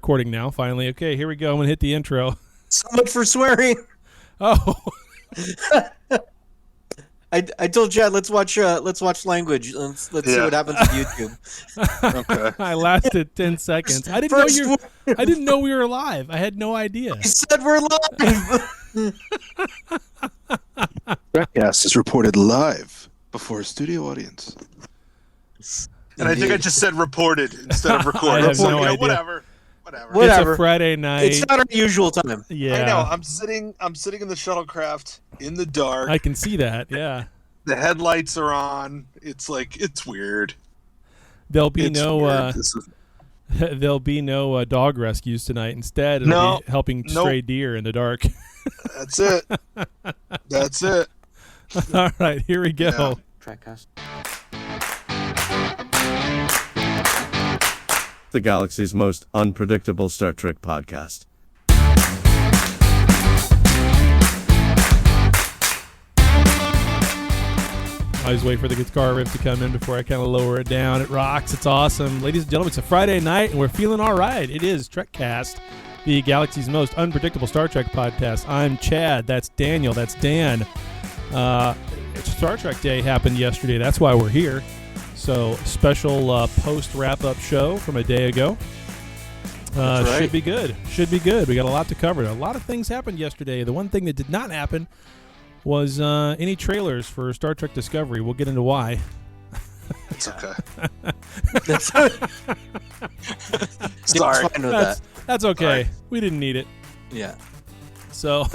recording now, finally. Okay, here we go. I'm going to hit the intro. So much for swearing. Oh. I told Chad, let's watch language. Let's see what happens with YouTube. Okay. I lasted 10 seconds. I didn't know we were live. I had no idea. I said we're live. Trekcast is reported live before a studio audience. And I think I just said reported instead of recorded. I have no idea. Whatever. It's a Friday night. It's not our usual time. Yeah. I know. I'm sitting in the shuttlecraft in the dark. I can see that. Yeah. The headlights are on. It's weird. There'll be It's no weird. there'll be no dog rescues tonight. Instead, it'll be helping stray deer in the dark. That's it. That's it. All right, here we go. Yeah. Trekcast. The galaxy's most unpredictable Star Trek podcast. I always wait for the guitar riff to come in before I kind of lower it down. It rocks. It's awesome. Ladies and gentlemen, it's a Friday night, and we're feeling all right. It is Trekcast, the galaxy's most unpredictable Star Trek podcast. I'm Chad. That's Daniel. That's Dan. Star Trek Day happened yesterday. That's why we're here. So, special post-wrap-up show from a day ago. Right. Should be good. Should be good. We got a lot to cover. A lot of things happened yesterday. The one thing that did not happen was any trailers for Star Trek Discovery. We'll get into why. It's okay. Sorry. That's okay. Sorry. We didn't need it. Yeah. So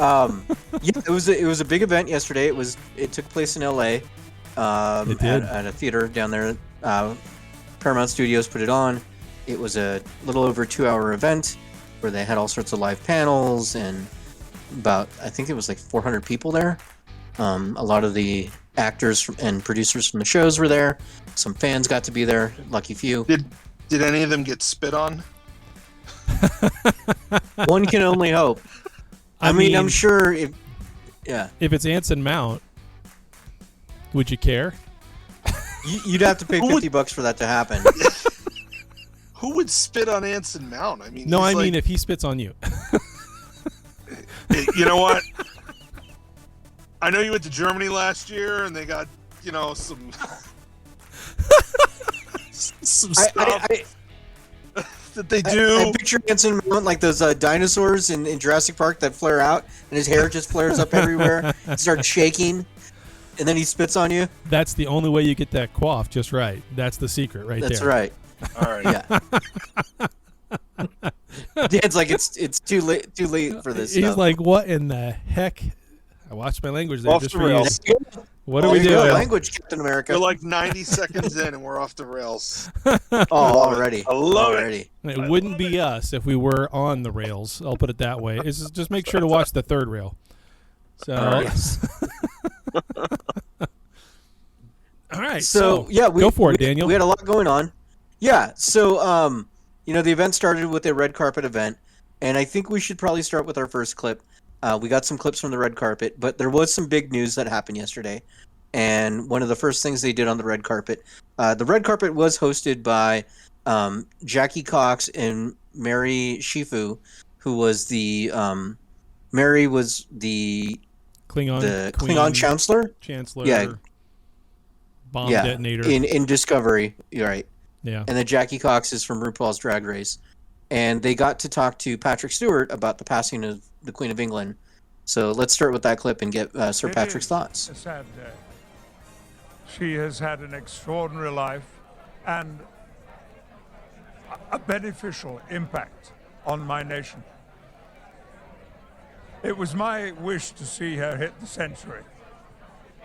it was a big event yesterday. It took place in LA. It did. At a theater down there. Paramount Studios put it on. It was a little over 2-hour event where they had all sorts of live panels and I think it was like 400 people there. A lot of the actors and producers from the shows were there. Some fans got to be there. Lucky few. Did any of them get spit on? One can only hope. I mean, I'm sure if it's Anson Mount, would you care? You'd have to pay $50 for that to happen. Who would spit on Anson Mount? I mean, No, I mean if he spits on you. You know what? I know you went to Germany last year, and they got some stuff that they do. I picture Anson Mount like those dinosaurs in Jurassic Park that flare out, and his hair just flares up everywhere. It starts shaking, and then he spits on you. That's the only way you get that quaff just right. That's the secret right there. That's right. All right. Yeah. Dan's like, it's too late for this He's stuff. like, what in the heck? I watched my language there Off just the for you. rails. What are we doing? Language, Captain America. We're like 90 seconds in, and we're off the rails. Already. I love it. It wouldn't be us if we were on the rails. I'll put it that way. It's just make sure to watch the third rail. So, all right. So go for it, Daniel. We had a lot going on. Yeah. So, the event started with a red carpet event, and I think we should probably start with our first clip. We got some clips from the red carpet, but there was some big news that happened yesterday. And one of the first things they did on the red carpet was hosted by Jackie Cox and Mary Shifu, who was Mary was the Klingon Chancellor. Yeah. Bomb detonator. In Discovery. You're right. Yeah. And then Jackie Cox is from RuPaul's Drag Race. And they got to talk to Patrick Stewart about the passing of the Queen of England. So let's start with that clip and get Sir Patrick's thoughts. It's a sad day. She has had an extraordinary life and a beneficial impact on my nation. It was my wish to see her hit the century,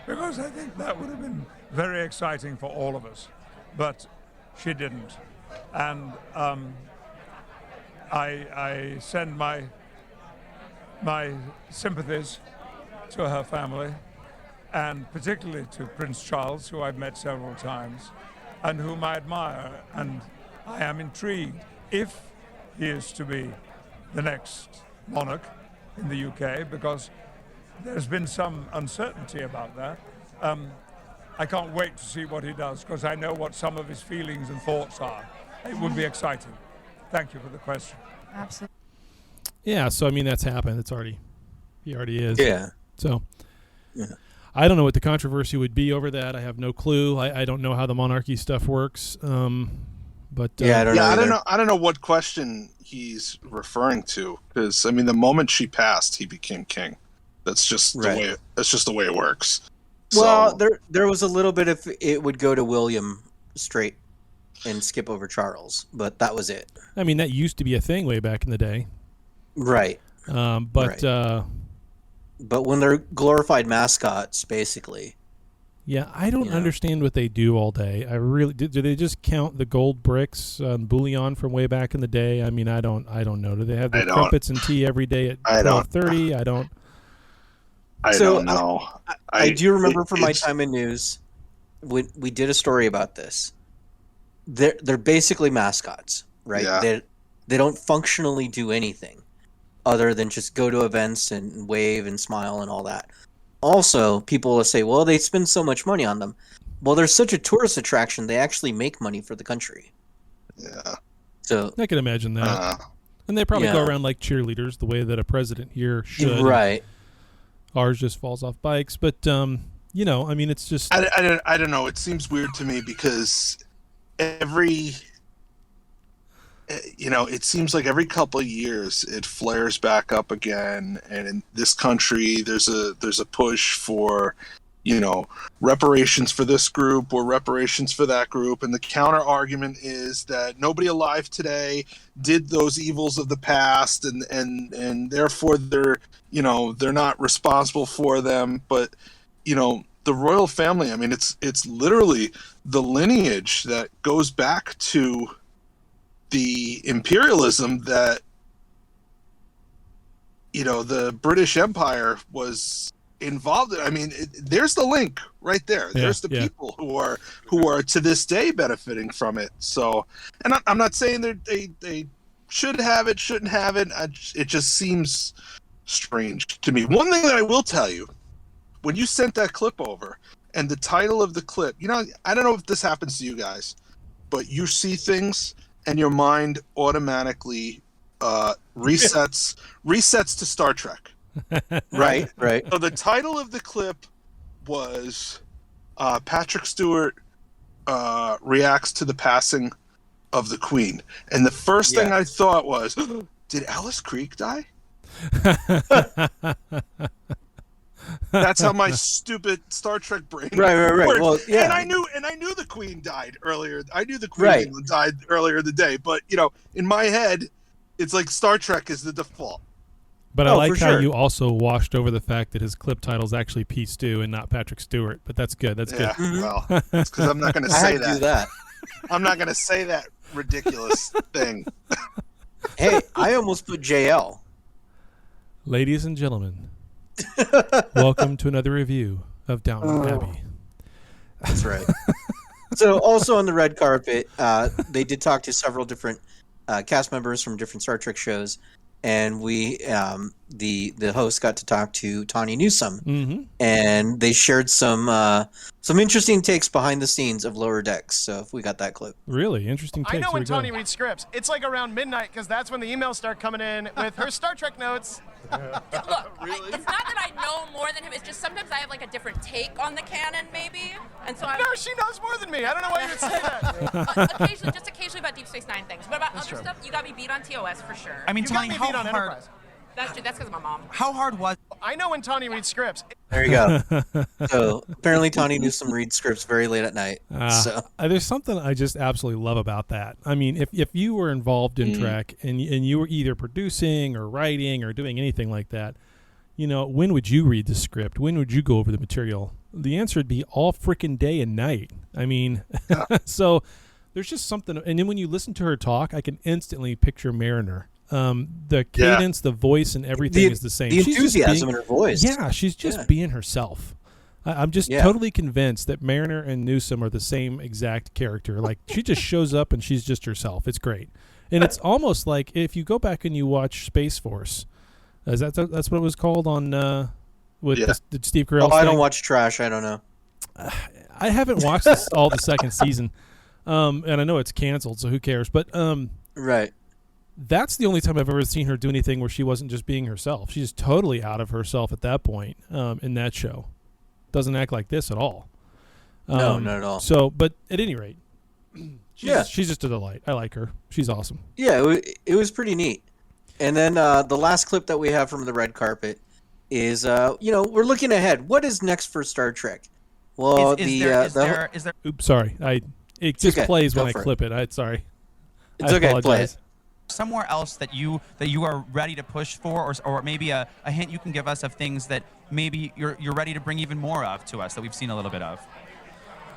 because I think that would have been very exciting for all of us. But she didn't. And I send my sympathies to her family, and particularly to Prince Charles, who I've met several times, and whom I admire, and I am intrigued if he is to be the next monarch in the UK, because there's been some uncertainty about that. I can't wait to see what he does, because I know what some of his feelings and thoughts are. It would be exciting. Thank you for the question. Absolutely. Yeah, so I mean that's happened. He already is. Yeah. So Yeah. I don't know what the controversy would be over that. I have no clue. I don't know how the monarchy stuff works. But Yeah, I don't know. I don't either. know. I don't know what question he's referring to, because I mean, the moment she passed, he became king. That's just the Right. way. That's just the way it works. Well, So, there was a little bit if it would go to William straight and skip over Charles, but that was it. I mean that used to be a thing way back in the day. Right. But Right. But when they're glorified mascots, basically. yeah, I don't Yeah. understand what they do all day. I really do. They just count the gold bricks bullion from way back in the day? I mean, I don't know. Do they have I their don't- crumpets and tea every day at I don't- 12:30? I don't. I So, don't know. I do remember from my it's- time in news when we did a story about this. They're basically mascots, right? Yeah. They don't functionally do anything other than just go to events and wave and smile and all that. Also, people will say, well, they spend so much money on them. Well, they're such a tourist attraction, they actually make money for the country. Yeah. So, I can imagine that. And they probably go Yeah. around like cheerleaders, the way that a president here should. right. Ours just falls off bikes, but you know, I mean, it's just I don't know. It seems weird to me because it seems like every couple of years it flares back up again, and in this country there's a push for, reparations for this group or reparations for that group, and the counter argument is that nobody alive today did those evils of the past, and therefore they're not responsible for them. But the royal family, I mean, it's literally the lineage that goes back to the imperialism that the British Empire was involved in. I mean, there's the link right there. Yeah, There's the yeah. people who are to this day benefiting from it. So, and I'm not saying they should have it, shouldn't have it. It just seems strange to me. One thing that I will tell you, when you sent that clip over and the title of the clip, I don't know if this happens to you guys, but you see things and your mind automatically resets to Star Trek. Right. So the title of the clip was Patrick Stewart reacts to the passing of the Queen. And the first thing I thought was, did Alice Creek die? That's how my stupid Star Trek brain Right. works. Well, yeah. And I knew the Queen died earlier. I knew the Queen of England died earlier in the day. But in my head, it's like Star Trek is the default. But I Oh, like for how sure. you also washed over the fact that his clip title is actually P. Stew and not Patrick Stewart. But that's good. That's Yeah, good. well, it's because I'm not going to I say had to do that. I'm not going to say that ridiculous thing. Hey, I almost put JL. Ladies and gentlemen, welcome to another review of Downton Abbey. That's right. So, also on the red carpet, they did talk to several different cast members from different Star Trek shows, and we, the host, got to talk to Tawny Newsome, Mm-hmm. and they shared some interesting takes behind the scenes of Lower Decks. So, if we got that clip, Really interesting takes. I know Here when we go. Tony reads scripts. It's like around midnight because that's when the emails start coming in with her Star Trek notes. Look, it's not that I know more than him. It's just sometimes I have like a different take on the canon, maybe, and so I. No, she knows more than me. I don't know why you would say that. occasionally about Deep Space Nine things. But about other stuff, you got me beat on TOS for sure. I mean, You got Tony, me how beat on hard? Enterprise. That's true. That's because of my mom. How hard was? I know when Tony reads scripts. there you go. So, apparently, Tawny Newsome reads scripts very late at night. So, There's something I just absolutely love about that. I mean, if you were involved in Trek and you were either producing or writing or doing anything like that, when would you read the script? When would you go over the material? The answer would be all freaking day and night. I mean, so there's just something. And then when you listen to her talk, I can instantly picture Mariner. The cadence, the voice, and everything is the same. The She's just enthusiasm in her voice. Yeah, she's just being herself. I'm just totally convinced that Mariner and Newsome are the same exact character. Like, she just shows up and she's just herself. It's great. And it's almost like if you go back and you watch Space Force, that's what it was called on with the Steve Carell I thing? don't watch trash. I don't know. I haven't watched all the second season, and I know it's canceled, so who cares? But Right. that's the only time I've ever seen her do anything where she wasn't just being herself. She's totally out of herself at that point in that show. Doesn't act like this at all. No, not at all. So, but at any rate, she's just a delight. I like her. She's awesome. Yeah, it was pretty neat. And then the last clip that we have from the red carpet is, we're looking ahead. What is next for Star Trek? Well, is there? Oops, sorry. It just plays when I clip it. Sorry. It's okay. Apologize. Play it. Somewhere else that you are ready to push for, or maybe a hint you can give us of things that maybe you're ready to bring even more of to us that we've seen a little bit of?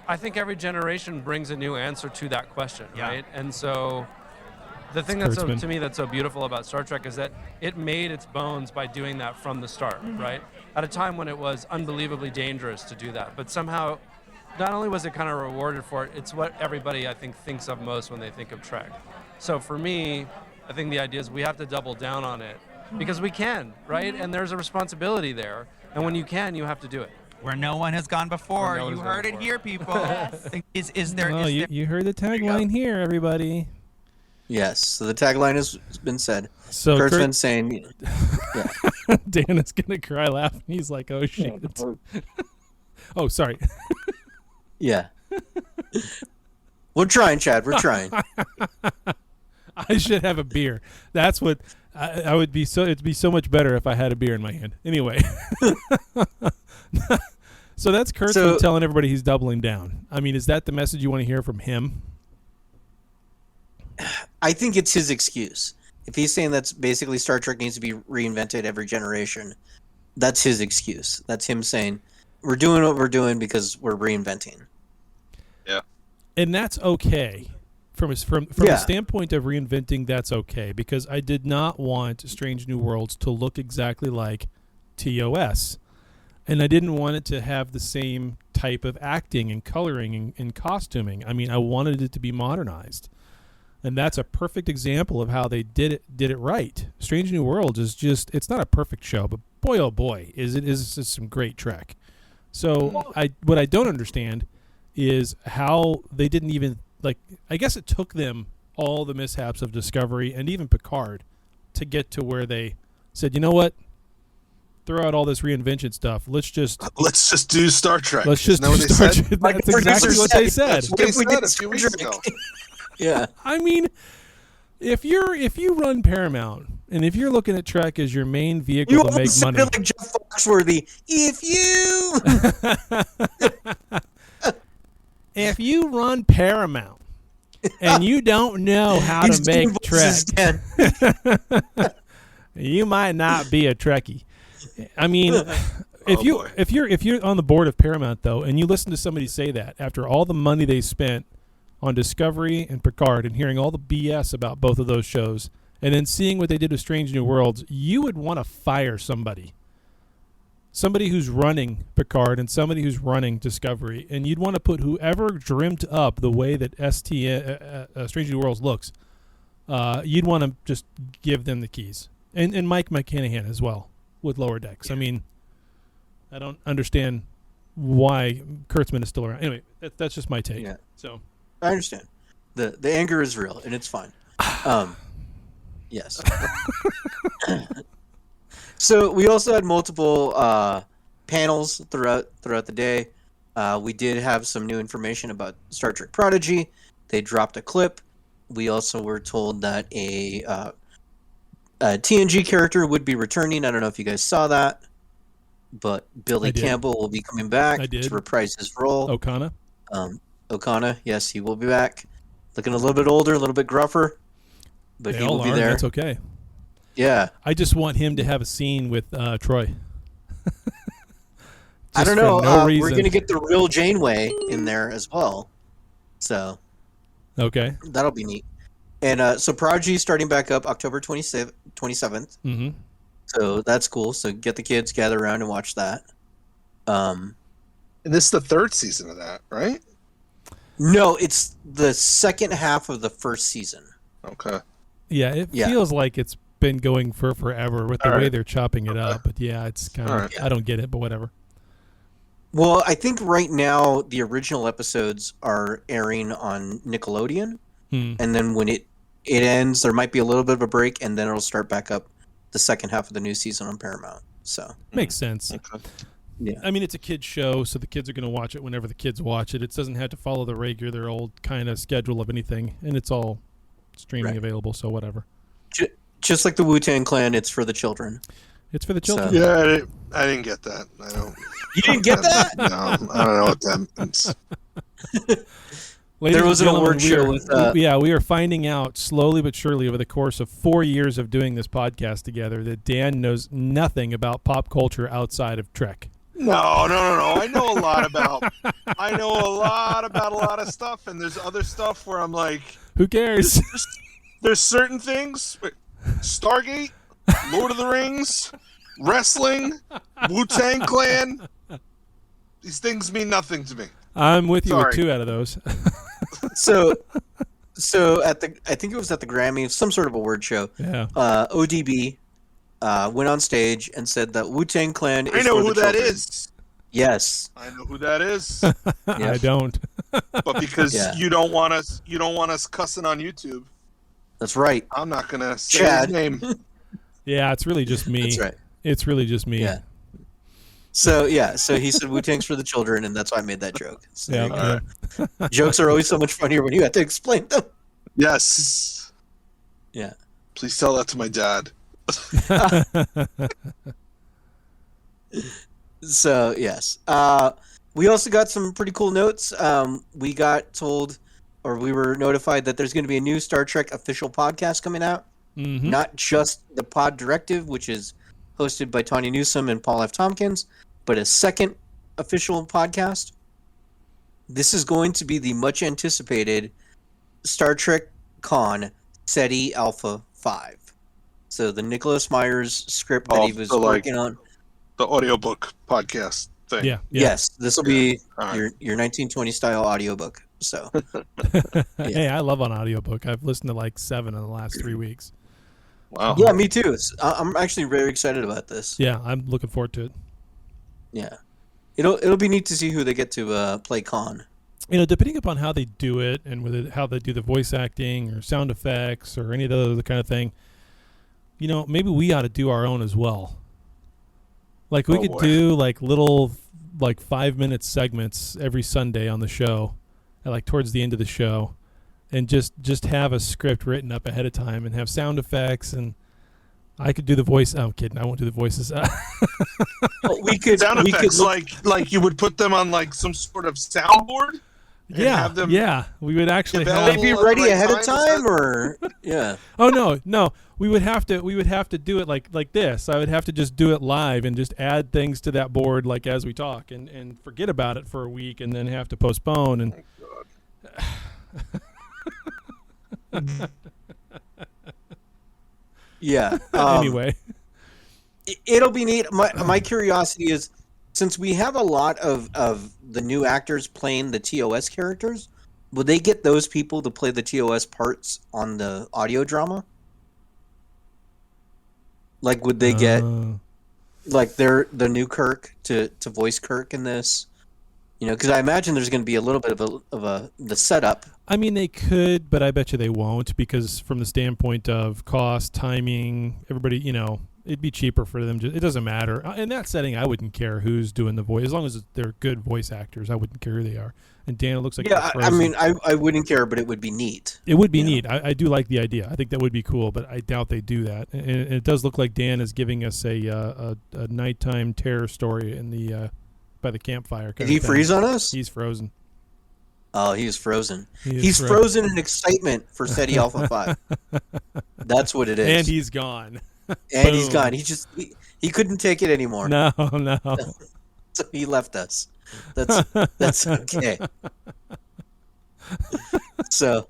I think every generation brings a new answer to that question, right? And so the thing to me that's so beautiful about Star Trek is that it made its bones by doing that from the start, right? At a time when it was unbelievably dangerous to do that, but somehow not only was it kind of rewarded for it, it's what everybody I think thinks of most when they think of Trek. So for me, I think the idea is we have to double down on it because we can, right? And there's a responsibility there. And when you can, you have to do it. Where no one has gone before. You heard it here, people. Is there? You heard the tagline here, everybody. Yes. So the tagline has been said. So Kurt's been saying, Dan is going to cry laughing. He's like, oh, shit. Oh, sorry. Yeah. We're trying, Chad. We're trying. I should have a beer. That's what I would be. It'd be so much better if I had a beer in my hand. Anyway. So that's Kurtzman telling everybody he's doubling down. I mean, is that the message you want to hear from him? I think it's his excuse. If he's saying that's basically Star Trek needs to be reinvented every generation, that's his excuse. That's him saying, we're doing what we're doing because we're reinventing. Yeah. And that's okay. From the standpoint of reinventing, that's okay. Because I did not want Strange New Worlds to look exactly like TOS. And I didn't want it to have the same type of acting and coloring and costuming. I mean, I wanted it to be modernized. And that's a perfect example of how they did it right. Strange New Worlds is just, it's not a perfect show, but boy, oh boy, is it some great Trek. So what I don't understand is how they didn't even, I guess it took them all the mishaps of Discovery and even Picard to get to where they said, you know what? Throw out all this reinvention stuff. Let's just do Star Trek. Let's just do Star Trek. That's exactly what they said. That's what they said a few weeks ago. Yeah. I mean, if you run Paramount and if you're looking at Trek as your main vehicle to make money, like Jeff Foxworthy. If you run Paramount and you don't know how to make Trek, you might not be a Trekkie. I mean, if you're on the board of Paramount though, and you listen to somebody say that after all the money they spent on Discovery and Picard and hearing all the BS about both of those shows, and then seeing what they did with Strange New Worlds, you would want to fire somebody who's running Picard and somebody who's running Discovery, and you'd want to put whoever dreamt up the way that Strange New Worlds looks, you'd want to just give them the keys. And Mike McCanahan as well with Lower Decks. Yeah. I mean, I don't understand why Kurtzman is still around. Anyway, that's just my take. Yeah. So I understand. The anger is real, and it's fine. Yes. So we also had multiple panels throughout the day. We did have some new information about Star Trek Prodigy. They dropped a clip. We also were told that a TNG character would be returning. I don't know if you guys saw that, but Billy Campbell will be coming back to reprise his role. Okana? Okana, yes, he will be back. Looking a little bit older, a little bit gruffer, but he will be there. That's okay. Yeah. I just want him to have a scene with Troy. I don't know. We're going to get the real Janeway in there as well. So. Okay. That'll be neat. And so Prodigy starting back up October 27th. Mm-hmm. So that's cool. So get the kids, gather around and watch that. And this is the third season of that, right? No, it's the second half of the first season. Okay. Yeah, it feels like it's been going for forever with the way they're chopping it up. But yeah, it's kind of, I don't get it, but whatever. Well, I think right now the original episodes are airing on Nickelodeon. And then when it it ends. There might be a little bit of a break, and then it'll start back up the second half of the new season on Paramount. So makes sense. Okay. Yeah. I mean, it's a kid's show, so the kids are going to watch it whenever the kids watch it. It doesn't have to follow the regular old kind of schedule of anything, and it's all streaming available, so whatever. Just like the Wu-Tang Clan, it's for the children. It's for the children. Yeah, I didn't get that. I don't. You didn't get that? No, I don't know what that means. There was an award show with. We are finding out slowly but surely over the course of 4 years of doing this podcast together that Dan knows nothing about pop culture outside of Trek. No. I know a lot about a lot of stuff, and there's other stuff where I'm like, who cares? There's certain things. Stargate, Lord of the Rings, wrestling, Wu-Tang Clan. These things mean nothing to me. I'm with you with 2 out of those. So at I think it was at the Grammys, some sort of award show. Yeah. ODB went on stage and said that Wu-Tang Clan is I know for who the that children. is. Yes. I know who that is. I don't. But because you don't want us cussing on YouTube. That's right. I'm not gonna say Chad. his name. Yeah, it's really just me. That's right. It's really just me. Yeah. So he said Wu-Tang's for the children, and that's why I made that joke. So Yeah. Jokes are always so much funnier when you have to explain them. Yes. Yeah. Please tell that to my dad. So yes, we also got some pretty cool notes. We got told, or we were notified that there's going to be a new Star Trek official podcast coming out. Mm-hmm. Not just the Pod Directive, which is hosted by Tawny Newsome and Paul F. Tompkins, but a second official podcast. This is going to be the much anticipated Star Trek Con SETI Alpha 5. So the Nicholas Myers script that he was working on. The audiobook podcast thing. Yeah. Yes, this will be All right. your 1920 style audiobook. So Hey, I love an audiobook. I've listened to like 7 in the last 3 weeks. Wow. yeah, me too. I'm actually very excited about this. Yeah, I'm looking forward to it. Yeah, it'll be neat to see who they get to play Con. You know, depending upon how they do it and how they do the voice acting or sound effects or any of the other kind of thing, you know, maybe we ought to do our own as well. Like we could do like little 5-minute segments every Sunday on the show, like towards the end of the show, and just have a script written up ahead of time and have sound effects, and I could do the voice. I'm kidding. I won't do the voices. We could Sound we effects could like you would put them on like some sort of soundboard. And have them we would actually available have. be at the ready right ahead of Is time, that- or yeah. Oh no, we would have to do it like this. I would have to just do it live and just add things to that board like as we talk, and forget about it for a week, and then have to postpone and. Yeah. Anyway, It'll be neat. My curiosity is, since we have a lot of the new actors playing the TOS characters, will they get those people to play the TOS parts on the audio drama? Like, would they get like the new Kirk to voice Kirk in this? You know, because I imagine there's going to be a little bit of the setup. I mean, they could, but I bet you they won't, because from the standpoint of cost, timing, everybody, you know, it'd be cheaper for them. It doesn't matter. In that setting, I wouldn't care who's doing the voice. As long as they're good voice actors, I wouldn't care who they are. And Dan, it looks like Yeah, I mean, I wouldn't care, but it would be neat. it would be neat. I do like the idea. I think that would be cool, but I doubt they do that. And it does look like Dan is giving us a nighttime terror story in the by the campfire. Did he freeze on us? He's frozen. Oh, he was frozen. He is He's frozen in excitement for SETI Alpha 5. That's what it is. And he's gone. And he's Boom. gone. He couldn't take it anymore. No. So he left us. That's okay. So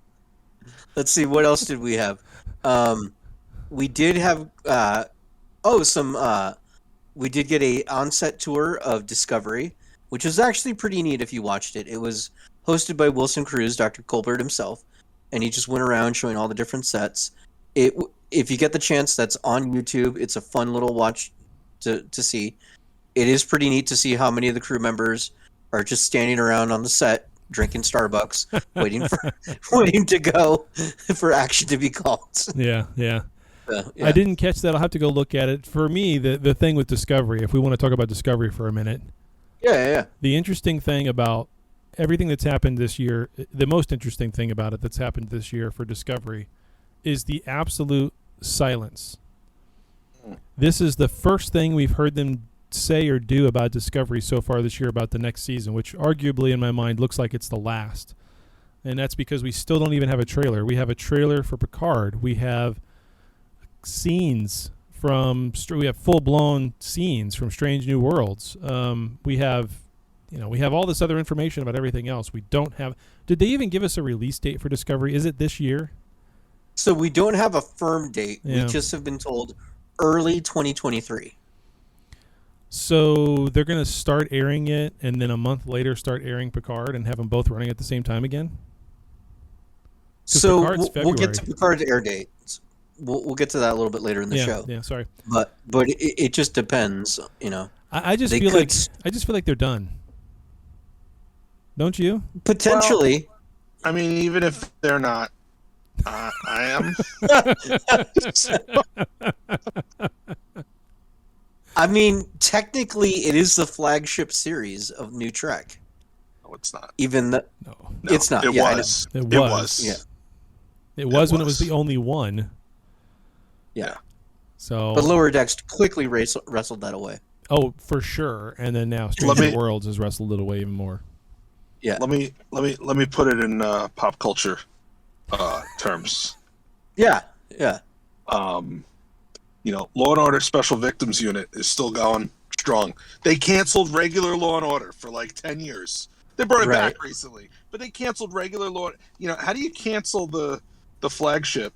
let's see, what else did we have? We did have we did get a on-set tour of Discovery, which was actually pretty neat if you watched it. It was hosted by Wilson Cruz, Dr. Colbert himself, and he just went around showing all the different sets. If you get the chance, that's on YouTube. It's a fun little watch to see. It is pretty neat to see how many of the crew members are just standing around on the set drinking Starbucks, waiting to go for action to be called. Yeah. Yeah. I didn't catch that. I'll have to go look at it. For me, the thing with Discovery, if we want to talk about Discovery for a minute. Yeah. The interesting thing about everything that's happened this year, the most interesting thing about it that's happened this year for Discovery is the absolute silence. This is the first thing we've heard them say or do about Discovery so far this year about the next season, which arguably in my mind looks like it's the last. And that's because we still don't even have a trailer. We have a trailer for Picard. We have scenes we have full-blown scenes from Strange New Worlds. We have all this other information about everything else. We don't have. Did they even give us a release date for Discovery? Is it this year? So we don't have a firm date. Yeah. We just have been told early 2023. So they're going to start airing it, and then a month later start airing Picard, and have them both running at the same time again. So we'll get to Picard's air date. We'll get to that a little bit later in the show. Yeah, sorry. But it just depends, I just feel like they're done. Don't you? Potentially. Well, I mean, even if they're not, I am. I mean, technically, it is the flagship series of New Trek. No, it's not. No, it's not. It was. It was. Yeah. It was when it was the only one. Yeah. So. But Lower Decks quickly wrestled that away. Oh, for sure. And then now Strange New Worlds has wrestled it away even more. Yeah. Let me put it in pop culture terms. Yeah. Law and Order Special Victims Unit is still going strong. They canceled regular Law and Order for like 10 years. They brought it back recently, but they canceled regular Law. How do you cancel the flagship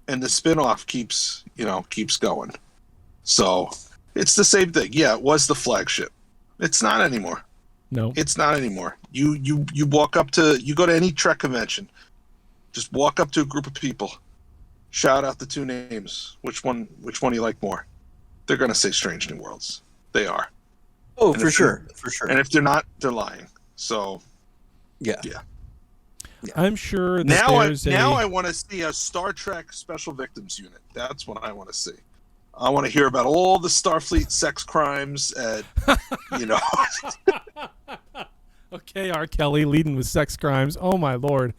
and the spin-off keeps going? So it's the same thing. Yeah, it was the flagship. It's not anymore. No, it's not anymore. You go to any Trek convention, just walk up to a group of people, shout out the two names. Which one do you like more? They're gonna say Strange New Worlds. They are. Oh, for sure. And if they're not, they're lying. So yeah. I'm sure that now I want to see a Star Trek Special Victims Unit. That's what I want to see. I want to hear about all the Starfleet sex crimes and Okay, R. Kelly leading with sex crimes. Oh my Lord.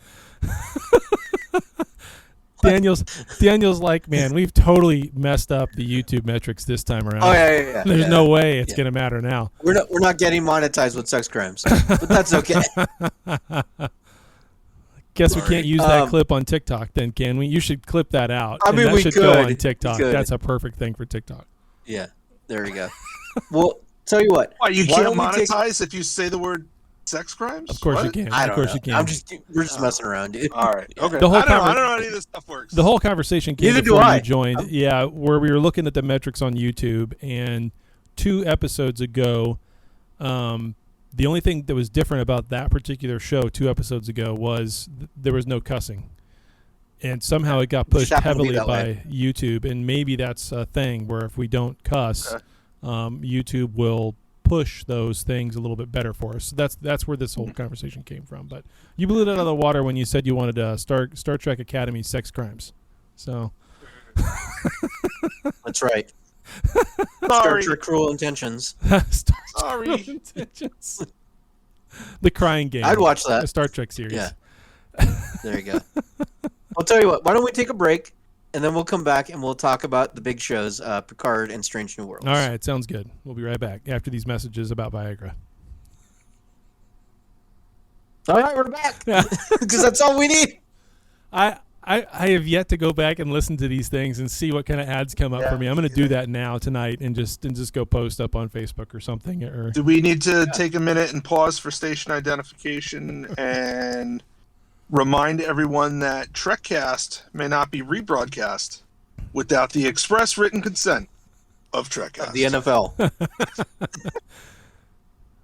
Daniel's like, man, we've totally messed up the YouTube metrics this time around. Oh yeah. There's no way it's gonna matter now. We're not getting monetized with sex crimes, but that's okay. Guess we can't use that clip on TikTok then, can we? You should clip that out. I mean, that we should could go on TikTok. We could. That's a perfect thing for TikTok. Yeah, there we go. Well, tell you what. Why, you can't monetize if you say the word sex crimes? Of course you can. I don't know. You can. We're just messing around, dude. All right. Okay. I don't know how any of this stuff works. The whole conversation came before you joined. Yeah, where we were looking at the metrics on YouTube, and 2 episodes ago, the only thing that was different about that particular show 2 episodes ago was there was no cussing. And somehow it got pushed heavily by YouTube. And maybe that's a thing where if we don't cuss, YouTube will push those things a little bit better for us. So that's where this whole conversation came from. But you blew it out of the water when you said you wanted Star Trek Academy sex crimes. So that's right. Star Trek Cruel Intentions. Cruel Intentions. The Crying Game. I'd watch that. The Star Trek series. Yeah. There you go. I'll tell you what. Why don't we take a break, and then we'll come back and we'll talk about the big shows, Picard and Strange New Worlds. All right, sounds good. We'll be right back after these messages about Viagra. All right, we're back because that's all we need. I have yet to go back and listen to these things and see what kind of ads come up for me. I'm going to do that now tonight and just go post up on Facebook or something. Or do we need to take a minute and pause for station identification and remind everyone that Trekcast may not be rebroadcast without the express written consent of Trekcast. The NFL.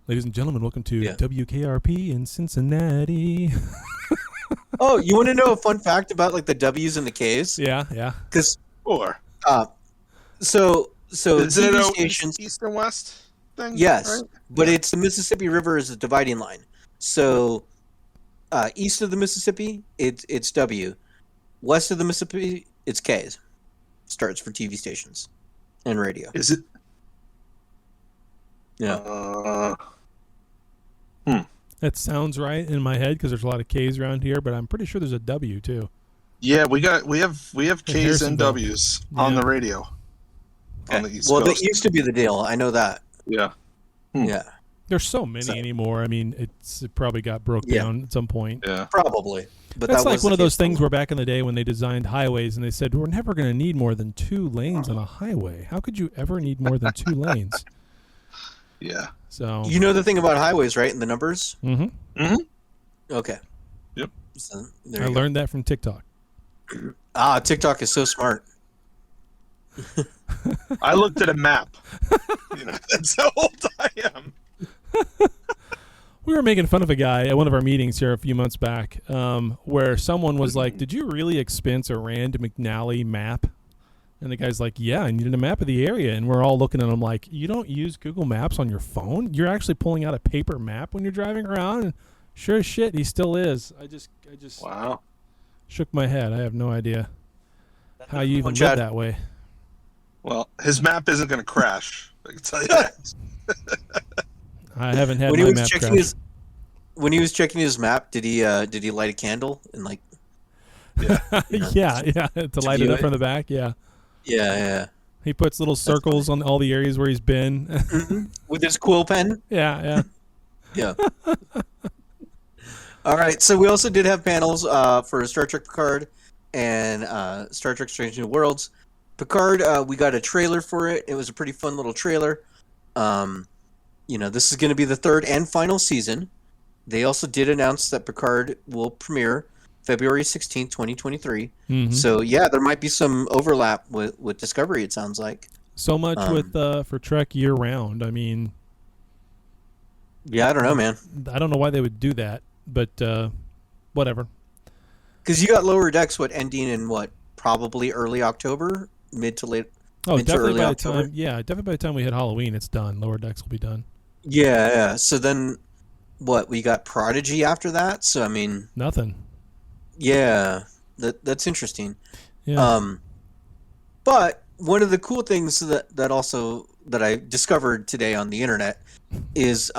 Ladies and gentlemen, welcome to WKRP in Cincinnati. Oh, you want to know a fun fact about like the W's and the K's? Yeah. Because so is it TV stations east and west thing? Yes, right? but it's the Mississippi River is a dividing line. So east of the Mississippi, it's W. West of the Mississippi, it's K's. Starts for TV stations and radio. Is it? Yeah. That sounds right in my head because there's a lot of K's around here, but I'm pretty sure there's a W too. Yeah, we have K's and W's on the radio on the East Coast. That used to be the deal. I know that. Yeah. Yeah. There's so many anymore. I mean, it probably got broke down at some point. Yeah. Probably. But that's that like was one of the those case things where back in the day when they designed highways and they said, we're never going to need more than 2 lanes on a highway. How could you ever need more than 2 lanes? Yeah. So You know the thing about highways, right? And the numbers? Mm-hmm. Mm-hmm. Okay. Yep. So, I learned that from TikTok. TikTok is so smart. I looked at a map. That's how old I am. We were making fun of a guy at one of our meetings here a few months back where someone was like, did you really expense a Rand McNally map? And the guy's like, yeah, I needed a map of the area. And we're all looking at him like, you don't use Google Maps on your phone? You're actually pulling out a paper map when you're driving around? And sure as shit, he still is. I just Wow. shook my head. I have no idea how you even live that way. Well, his map isn't going to crash. I can tell you that. I haven't had my map crash. When he was checking his map, did he light a candle and like? Yeah, to light it up from the back. Yeah. Yeah. He puts little circles on all the areas where he's been. With his quill pen. Yeah. All right, so we also did have panels for Star Trek Picard and Star Trek Strange New Worlds. Picard, we got a trailer for it. It was a pretty fun little trailer. This is going to be the 3rd and final season. They also did announce that Picard will premiere February 16th, 2023. Mm-hmm. So, yeah, there might be some overlap with Discovery, it sounds like. So much for Trek year-round. I mean... Yeah, I don't know, man. I don't know why they would do that, but whatever. Because you got Lower Decks, ending in probably early October? Mid to definitely early by October? definitely by the time we hit Halloween, it's done. Lower Decks will be done. Yeah. So then, we got Prodigy after that? So, I mean... Nothing. Yeah, that's interesting. Yeah. But one of the cool things that I discovered today on the internet is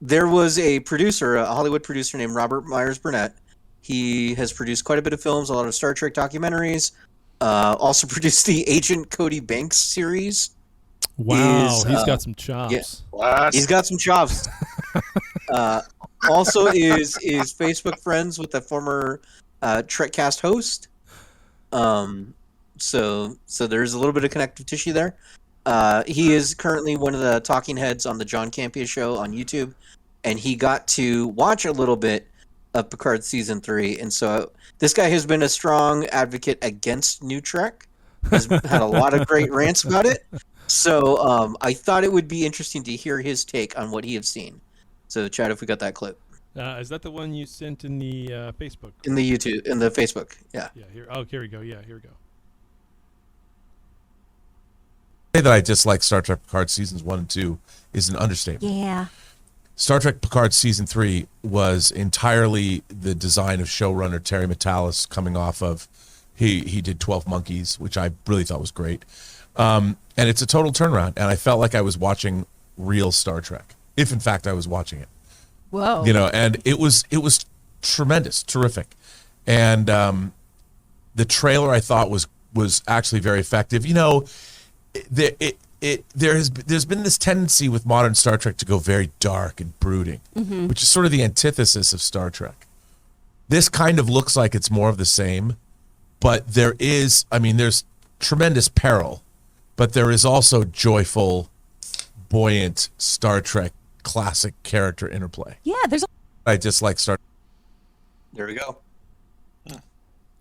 there was a Hollywood producer named Robert Myers Burnett. He has produced quite a bit of films, a lot of Star Trek documentaries. Also produced the Agent Cody Banks series. Wow, he's got some chops. Yeah, he's got some chops. Also is Facebook friends with a former Trekcast host. So there's a little bit of connective tissue there. He is currently one of the talking heads on the John Campea show on YouTube, and he got to watch a little bit of Picard season 3. And so this guy has been a strong advocate against New Trek. Has had a lot of great rants about it. So I thought it would be interesting to hear his take on what he has seen. So, Chad, if we got that clip. Is that the one you sent in the Facebook? In the Facebook, yeah. Yeah, here we go. Yeah, here we go. Say that I dislike Star Trek Picard seasons 1 and 2 is an understatement. Yeah. Star Trek Picard season 3 was entirely the design of showrunner Terry Matalas, coming off of he did 12 Monkeys, which I really thought was great. And it's a total turnaround, and I felt like I was watching real Star Trek, if in fact I was watching it. Whoa. And it was tremendous, terrific. And the trailer I thought was actually very effective. There's been this tendency with modern Star Trek to go very dark and brooding, which is sort of the antithesis of Star Trek. This kind of looks like it's more of the same, but there's tremendous peril, but there is also joyful, buoyant Star Trek classic character interplay. Yeah, I dislike Star Trek. There we go.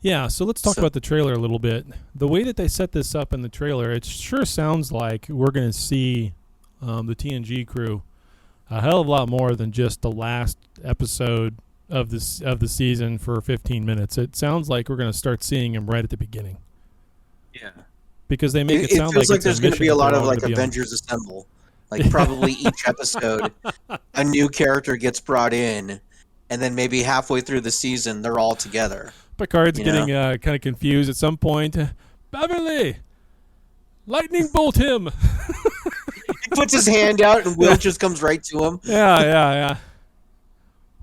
Yeah, so let's talk about the trailer a little bit. The way that they set this up in the trailer, it sure sounds like we're going to see the TNG crew a hell of a lot more than just the last episode of the season for 15 minutes. It sounds like we're going to start seeing them right at the beginning. Yeah. Because they make it sound feels like there's going to be a lot of Avengers Assemble. Like probably each episode, a new character gets brought in, and then maybe halfway through the season they're all together. Picard's getting kind of confused at some point. Beverly, lightning bolt him. He puts his hand out, and Will just comes right to him. Yeah.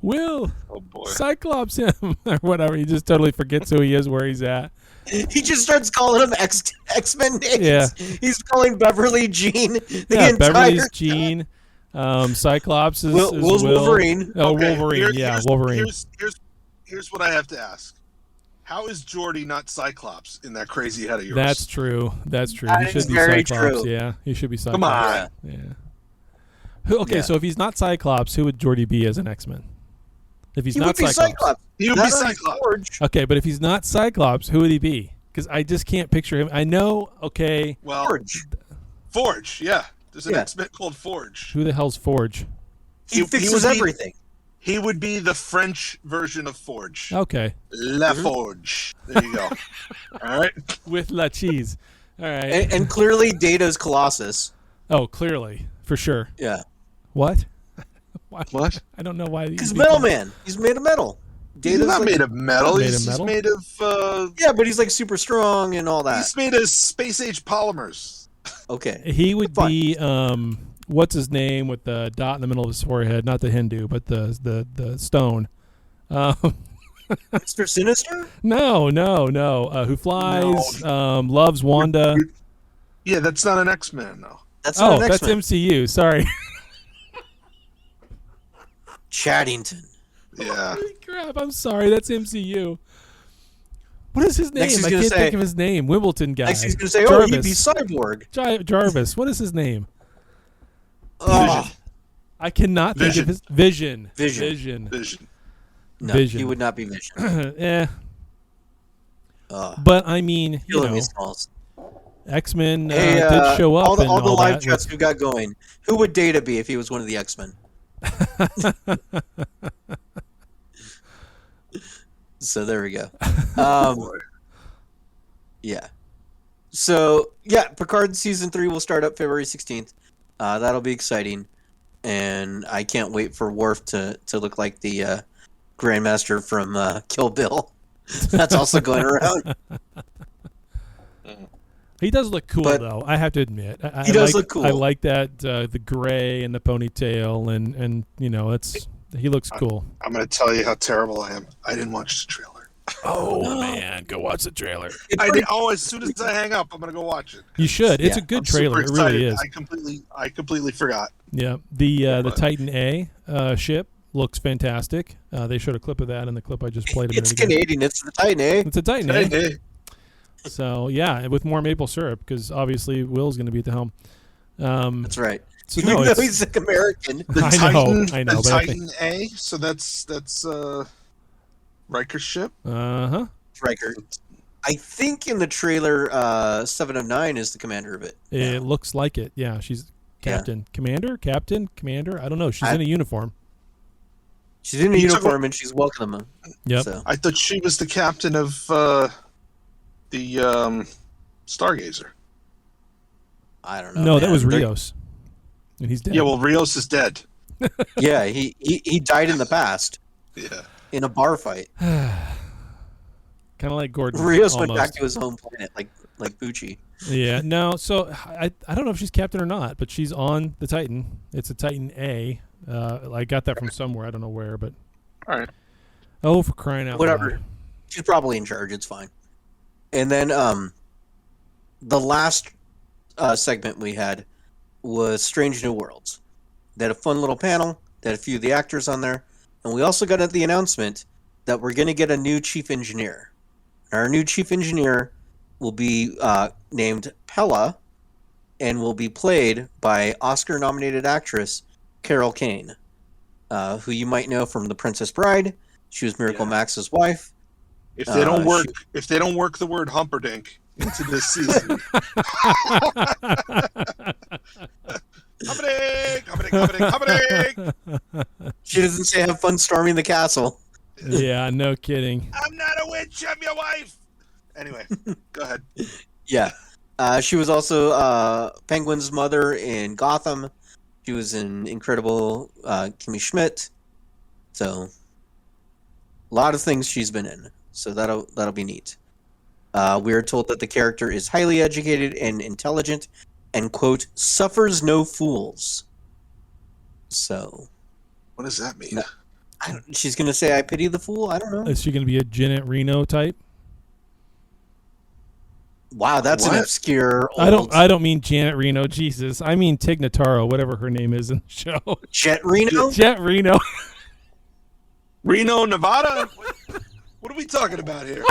Will, Oh boy. Cyclops him, or whatever. He just totally forgets who he is, where he's at. He just starts calling him X-Men names. Yeah. He's calling Beverly Jean. Beverly's Jean. Cyclops is Will's Will. Wolverine. Oh, Okay, Wolverine. Wolverine. Here's what I have to ask. How is Geordi not Cyclops in that crazy head of yours? That's true. That He should be very Cyclops. true. Yeah, he should be Cyclops. Come on. Yeah. Okay, so if he's not Cyclops, who would Geordi be as an X-Men? If he's He not would be Cyclops. He would be Cyclops. Forge. Okay, but if he's not Cyclops, who would he be? Because I just can't picture him. I know. Okay. Well, Forge. Forge. Yeah. There's an Yeah. X-Men called Forge. Who the hell's Forge? He fixes everything. He would be the French version of Forge. Okay. La Forge. There you go. All right. With La Cheese. All right. And clearly Data's Colossus. Oh, clearly, for sure. Yeah. What? What? I don't know why. Because Metal Man. He's made of metal. He's not made of metal. Made He's of metal? made of. Yeah, but he's like super strong and all that. He's made of space age polymers. Okay. He would be what's his name with the dot in the middle of his forehead? Not the Hindu, but the stone. Mr. Sinister? No. Who flies? Loves Wanda. Yeah, that's not an X-Men though. That's not an that's X-Men. MCU. Sorry. Chaddington. Yeah. Holy crap! I'm sorry. That's MCU. What is his name? Next he's I gonna can't say- think of his name. Wimbledon guy. Next he's going to say, oh, he'd be Cyborg. Jarvis. What is his name? Oh, I cannot think of his Vision. Vision. No, Vision. he would not be Vision. Yeah. But I mean, you Killing know, me, Smalls. X-Men Hey, did show up. all the and live that. chats we got going. Who would Data be if he was one of the X-Men? So there we go. Yeah. So yeah, Picard season 3 will start up February 16th. That'll be exciting, and I can't wait for Worf to look like the Grandmaster from Kill Bill. That's also going around. He does look cool, But though. I have to admit, he does look cool. I like that the gray and the ponytail, and you know, he looks cool. I'm going to tell you how terrible I am. I didn't watch the trailer. Oh man, go watch the trailer. As soon as I hang up, I'm going to go watch it. You should. It's a good I'm trailer. It super really excited. is. I completely forgot. Yeah, the Titan A ship looks fantastic. They showed a clip of that in the clip I just played a minute It's ago. Canadian. It's the Titan A. It's a Titan A. Titan A. So yeah, with more maple syrup, because obviously Will's going to be at the helm. That's right. So Even no, though it's, he's like American. I know. The But I Titan A. So that's Riker's ship. Riker. I think in the trailer, 7 of 9 is the commander of it. It looks like it. Yeah, she's captain, commander. I don't know. She's in a uniform. She's in a uniform and she's welcoming them. Yep. So. I thought she was the captain of the Stargazer. I don't know. No, man. that was Rios, and he's dead. Yeah, well, Rios is dead. Yeah, he died in the past. Yeah. In a bar fight. Kind of like Gordon. Rios almost. went back to his home planet, like Bucci. Yeah, no. So I don't know if she's captain or not, but she's on the Titan. It's a Titan A. I got that from somewhere. I don't know where, but. All right. Oh, for crying out Whatever. loud! She's probably in charge. It's fine. And then the last segment we had was Strange New Worlds. They had a fun little panel. They had a few of the actors on there, and we also got the announcement that we're going to get a new chief engineer. Our new chief engineer will be named Pella and will be played by Oscar-nominated actress Carol Kane, who you might know from The Princess Bride. She was Miracle Max's wife. If they don't work the word humperdinck into this season, humperdinck. She doesn't say have fun storming the castle. Yeah, no kidding. I'm not a witch. I'm your wife. Anyway, go ahead. Yeah. She was also Penguin's mother in Gotham. She was in Incredible Kimmy Schmidt. So, A lot of things she's been in, so that'll be neat. We are told that the character is highly educated and intelligent, and quote suffers no fools. So, what does that mean? She's gonna say, "I pity the fool." I don't know. Is she going to be a Janet Reno type? Wow, that's an obscure. I don't mean Janet Reno. Jesus, I mean Tig Notaro, whatever her name is in the show. Jet Reno. Jet Reno. Reno, Nevada. What are we talking about here?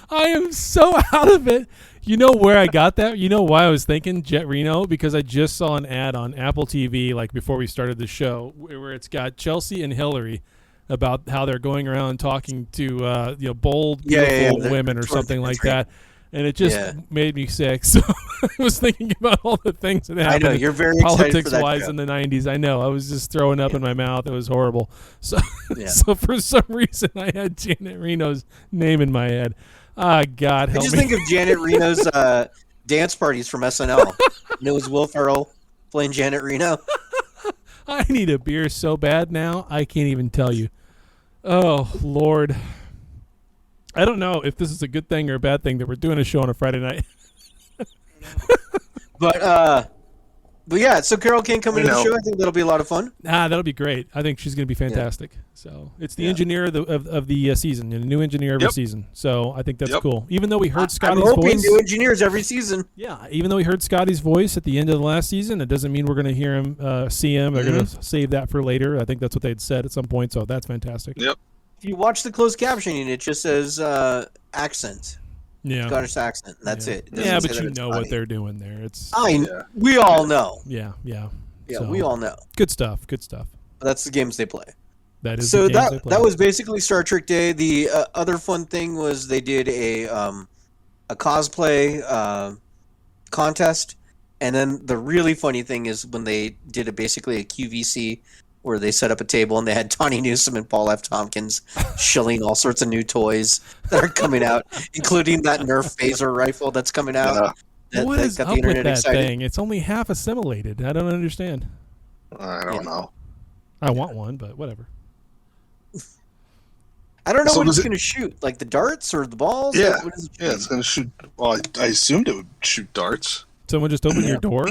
I am so out of it. You know where I got that? You know why I was thinking Jet Reno? Because I just saw an ad on Apple TV like before we started the show where it's got Chelsea and Hillary about how they're going around talking to bold, beautiful women or something like that. And it just made me sick. So I was thinking about all the things that happened. I know, you're very excited for that politics-wise show. in the 90s. I know. I was just throwing up in my mouth. It was horrible. So, so for some reason, I had Janet Reno's name in my head. Ah, God help me. I just think of Janet Reno's dance parties from SNL. And it was Will Ferrell playing Janet Reno. I need a beer so bad now, I can't even tell you. Oh, Lord. I don't know if this is a good thing or a bad thing that we're doing a show on a Friday night. But yeah, so Carol Kane coming to the show. I think that'll be a lot of fun. That'll be great. I think she's going to be fantastic. So it's the engineer of the season, and a new engineer every season. So I think that's cool. Even though we heard Scotty's I'm hoping voice, new engineers every season. Yeah, even though we heard Scotty's voice at the end of the last season, it doesn't mean we're going to hear him, see him. They're going to save that for later. I think that's what they'd said at some point. So that's fantastic. Yep. If you watch the closed captioning, it just says accent. Yeah. Scottish accent. That's it. It Yeah, doesn't but say you that know it's what funny. they're doing there. It's we all know. Yeah. Yeah, So, we all know. Good stuff. Good stuff. But that's the games they play. That is so the games they play. that was basically Star Trek Day. The other fun thing was they did a cosplay contest, and then the really funny thing is when they did basically a QVC where they set up a table and they had Tawny Newsome and Paul F. Tompkins shilling all sorts of new toys that are coming out, including that Nerf phaser rifle that's coming out. What is got up with that thing? It's only half assimilated. I don't understand. I don't know. I want one, but whatever. I don't know So what it's was it- going to shoot, like the darts or the balls? Yeah, What is it yeah, it's going to shoot. Well, I assumed it would shoot darts. Someone just opened your door.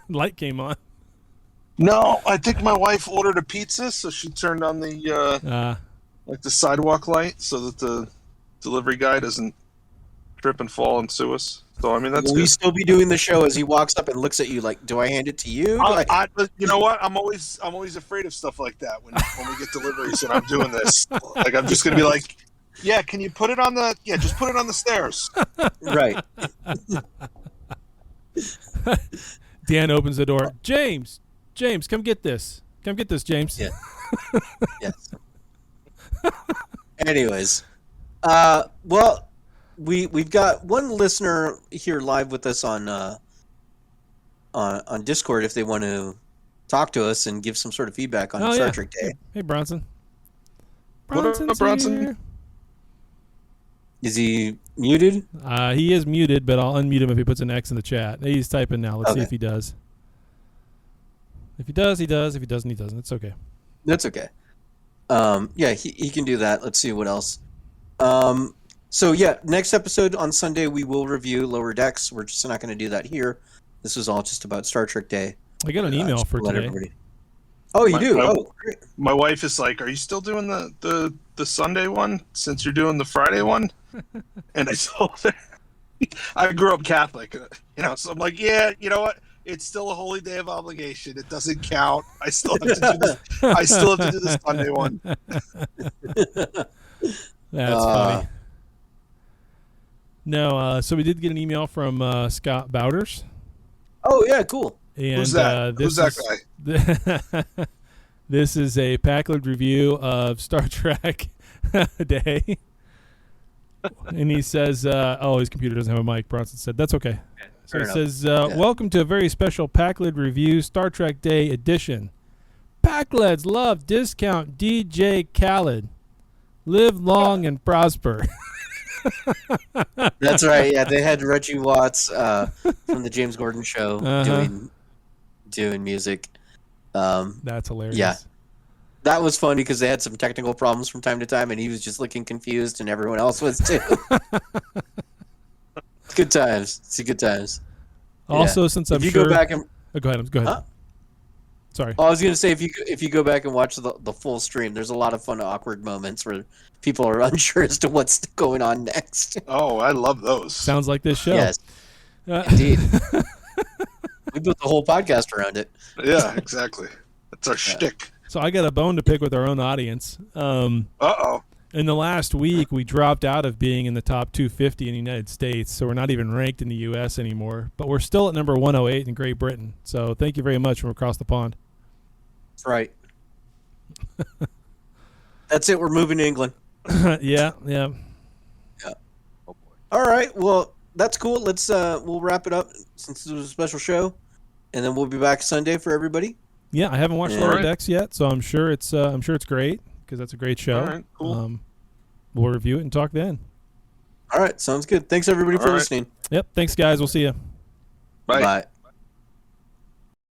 Light came on. No, I think my wife ordered a pizza, so she turned on the the sidewalk light so that the delivery guy doesn't trip and fall and sue us. So I mean that's Will good. we still be doing the show as he walks up and looks at you like, do I hand it to you? You know what? I'm always afraid of stuff like that when we get deliveries and I'm doing this. Like I'm just gonna be like, yeah, can you put it on the just put it on the stairs. Right. Dan opens the door. James, come get this. Come get this, James. Yeah. Yes. Anyways, well, we've got one listener here live with us on Discord if they want to talk to us and give some sort of feedback on Star Trek Day. Hey, Bronson. What up, Bronson? Here. Is he muted? He is muted, but I'll unmute him if he puts an X in the chat. He's typing now. Let's see if he does. If he does, he does. If he doesn't, he doesn't. It's okay. That's okay. Yeah, he can do that. Let's see what else. So yeah, next episode on Sunday we will review Lower Decks. We're just not going to do that here. This was all just about Star Trek Day. I got an email for today. Oh, you do? Oh, great. My wife is like, "Are you still doing the Sunday one since you're doing the Friday one?" And I told her, I grew up Catholic, so I'm like, yeah, you know what? It's still a holy day of obligation. It doesn't count. I still have to do this. I still have to do the Sunday one. That's funny. No, so we did get an email from Scott Bowders. Oh yeah, cool. And, Who's that? Who's that guy? This is a Packard review of Star Trek Day. And he says, his computer doesn't have a mic. Bronson said, that's okay. So it says, welcome to a very special Packled review, Star Trek Day edition. Packleds love discount DJ Khaled. Live long and prosper. That's right. Yeah, they had Reggie Watts from the James Gordon Show doing music. That's hilarious. Yeah. That was funny because they had some technical problems from time to time, and he was just looking confused, and everyone else was too. It's good times. It's good times. Also, since I'm sure, go back and go ahead. Huh? Sorry. I was going to say if you go back and watch the full stream, there's a lot of fun, awkward moments where people are unsure as to what's going on next. Oh, I love those. Sounds like this show. Yes, indeed. We built the whole podcast around it. Yeah, exactly. That's our shtick. So I got a bone to pick with our own audience. Uh-oh. In the last week, we dropped out of being in the top 250 in the United States, so we're not even ranked in the U.S. anymore. But we're still at number 108 in Great Britain. So thank you very much from across the pond. That's right. That's it. We're moving to England. Yeah. Oh boy. All right. Well, that's cool. Let's we'll wrap it up since this was a special show, and then we'll be back Sunday for everybody. Yeah, I haven't watched Lower Decks yet, so I'm sure it's great because that's a great show. All right, cool. We'll review it and talk then. All right, sounds good. Thanks everybody for listening. Yep. Thanks, guys. We'll see you. Bye. Bye.